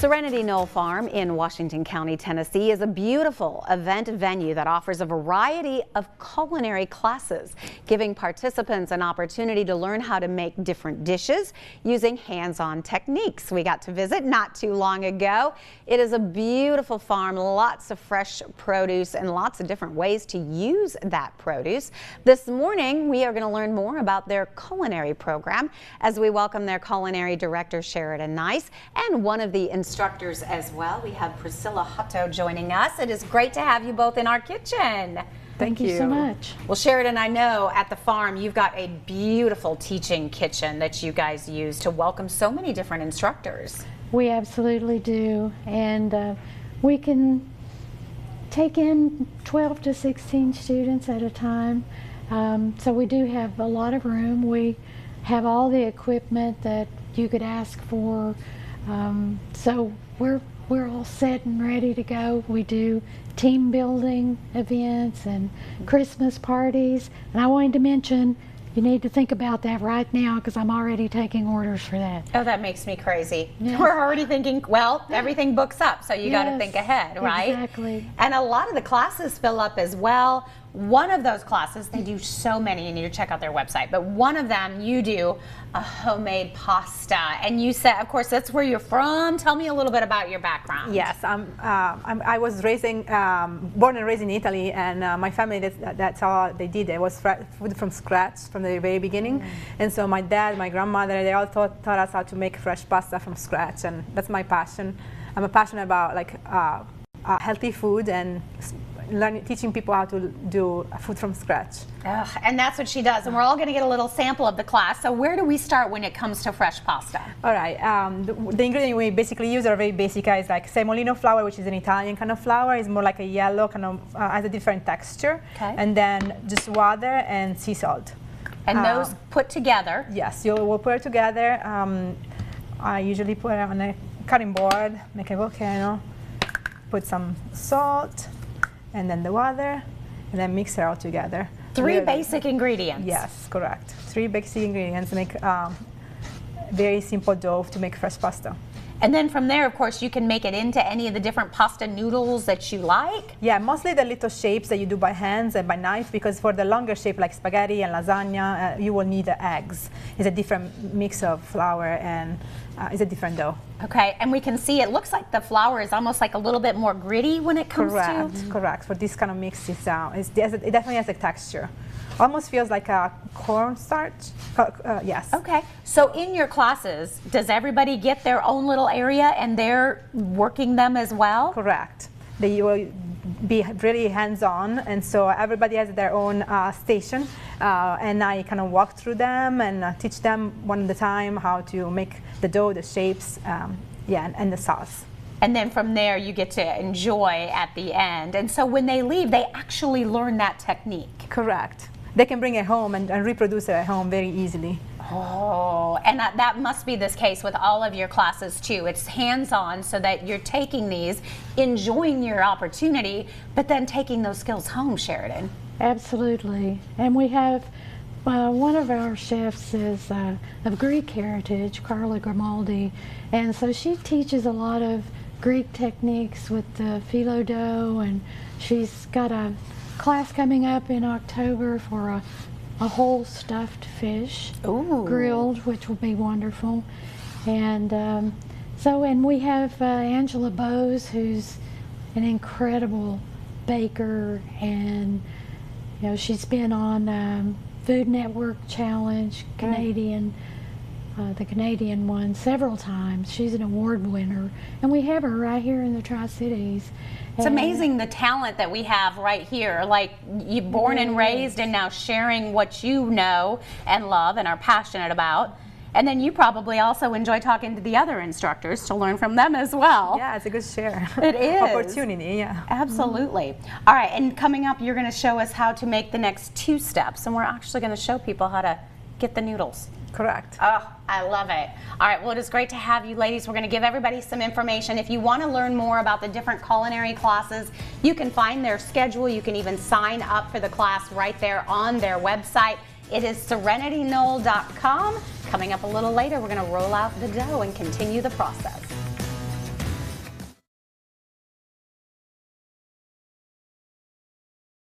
Serenity Knoll Farm in Washington County, Tennessee is a beautiful event venue that offers a variety of culinary classes, giving participants an opportunity to learn how to make different dishes using hands-on techniques. We got to visit not too long ago. It is a beautiful farm, lots of fresh produce and lots of different ways to use that produce. This morning, we are going to learn more about their culinary program as we welcome their culinary director, Sheridan, and one of the instructors as well. We have Priscilla Hutto joining us. It is great to have you both in our kitchen. Thank you so much. Well, Sheridan, I know at the farm you've got a beautiful teaching kitchen that you guys use to welcome so many different instructors. We absolutely do, and we can take in 12 to 16 students at a time, so we do have a lot of room. We have all the equipment that you could ask for. So we're all set and ready to go. We do team building events and Christmas parties. And I wanted to mention, you need to think about that right now because I'm already taking orders for that. Oh, that makes me crazy. Yes. We're already thinking, well, everything books up, so you got to think ahead, right? Exactly. And a lot of the classes fill up as well. One of those classes, they do so many, you need to check out their website, but one of them you do a homemade pasta, and you said, of course, that's where you're from. Tell me a little bit about your background. Yes, I was born and raised in Italy, and my family, that's all they did. It was food from scratch from the very beginning. And so my dad, my grandmother, they all taught us how to make fresh pasta from scratch, and that's my passion. I'm passionate about healthy food and teaching people how to do food from scratch. And that's what she does, and we're all going to get a little sample of the class. So where do we start when it comes to fresh pasta? All right, the ingredient we basically use are very basic. It's like semolino flour, which is an Italian kind of flour. It's more like a yellow kind of, has a different texture. Okay. And then just water and sea salt. And those put together? Yes, we'll put it together. I usually put it on a cutting board, make a volcano, put some salt, and then the water, and then mix it all together. Three basic ingredients. Yes, correct. 3 basic ingredients to make very simple dough to make fresh pasta. And then from there, of course, you can make it into any of the different pasta noodles that you like? Yeah, mostly the little shapes that you do by hands and by knife, because for the longer shape like spaghetti and lasagna, you will need the eggs. It's a different mix of flour and it's a different dough. Okay, and we can see it looks like the flour is almost like a little bit more gritty when it comes to? Correct. For this kind of mix, it definitely has a texture. Almost feels like a cornstarch. Yes. Okay. So in your classes, does everybody get their own little area and they're working them as well? Correct. They will be really hands-on, and so everybody has their own station, and I kind of walk through them and teach them one at a time how to make the dough, the shapes, and the sauce. And then from there you get to enjoy at the end. And so when they leave, they actually learn that technique. Correct. They can bring it home and reproduce it at home very easily. Oh, and that must be this case with all of your classes too. It's hands-on so that you're taking these, enjoying your opportunity, but then taking those skills home, Sheridan. Absolutely. And we have one of our chefs is of Greek heritage, Carla Grimaldi, and so she teaches a lot of Greek techniques with the phyllo dough, and she's got a class coming up in October for a whole stuffed fish. Ooh. Grilled, which will be wonderful. And and we have Angela Bose, who's an incredible baker, and she's been on Food Network Challenge, Canadian, the Canadian one, several times. She's an award winner, and we have her right here in the Tri-Cities. It's amazing the talent that we have right here. Like, you're born and raised and now sharing what you know and love and are passionate about. And then you probably also enjoy talking to the other instructors to learn from them as well. Yeah, it's a good share. It is. Opportunity, yeah. Absolutely. All right, and coming up, you're going to show us how to make the next 2 steps, and we're actually going to show people how to get the noodles. Correct. Oh, I love it. All right, well, it is great to have you ladies. We're going to give everybody some information. If you want to learn more about the different culinary classes, you can find their schedule. You can even sign up for the class right there on their website. It is serenityknoll.com. Coming up a little later, we're going to roll out the dough and continue the process.